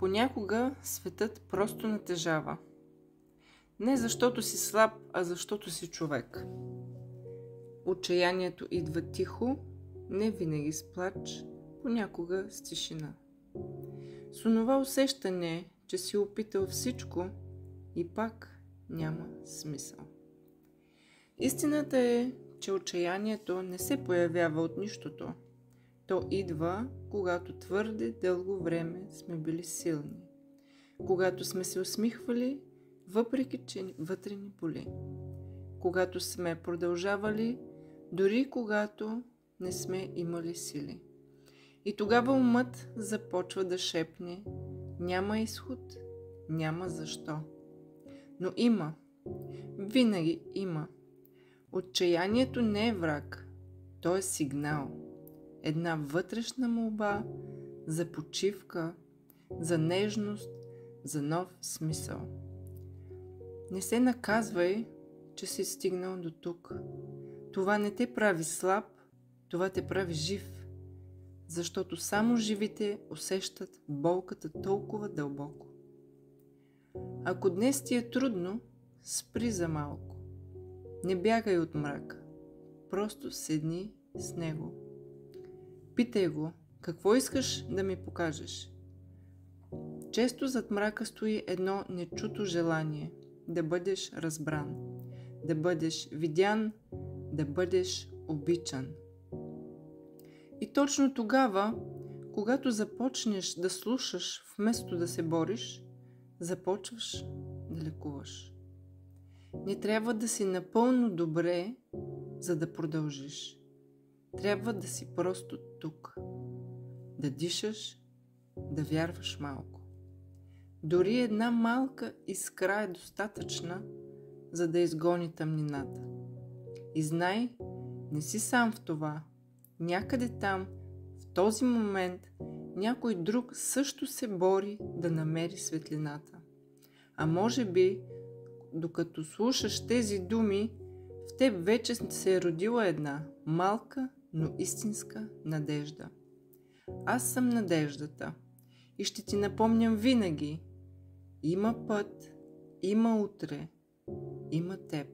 Понякога светът просто натежава. Не защото си слаб, а защото си човек. Отчаянието идва тихо, не винаги с плач, понякога с тишина. С онова усещане, че си опитал всичко и пак няма смисъл. Истината е, че отчаянието не се появява от нищото. То идва, когато твърде дълго време сме били силни. Когато сме се усмихвали, въпреки че вътре ни боли. Когато сме продължавали, дори когато не сме имали сили. И тогава умът започва да шепне: няма изход, няма защо. Но има. Винаги има. Отчаянието не е враг. То е сигнал. Една вътрешна молба за почивка, за нежност, за нов смисъл. Не се наказвай, че си стигнал до тук. Това не те прави слаб, това те прави жив, защото само живите усещат болката толкова дълбоко. Ако днес ти е трудно, спри за малко. Не бягай от мрака, просто седни с него. Питай го, какво искаш да ми покажеш? Често зад мрака стои едно нечуто желание да бъдеш разбран, да бъдеш видян, да бъдеш обичан. И точно тогава, когато започнеш да слушаш вместо да се бориш, започваш да лекуваш. Не трябва да си напълно добре, за да продължиш. Трябва да си просто тук. Да дишаш, да вярваш малко. Дори една малка искра е достатъчна, за да изгони тъмнината. И знай, не си сам в това. Някъде там, в този момент, някой друг също се бори да намери светлината. А може би, докато слушаш тези думи, в теб вече се е родила една малка, но истинска надежда. Аз съм надеждата и ще ти напомням винаги: има път, има утре, има теб.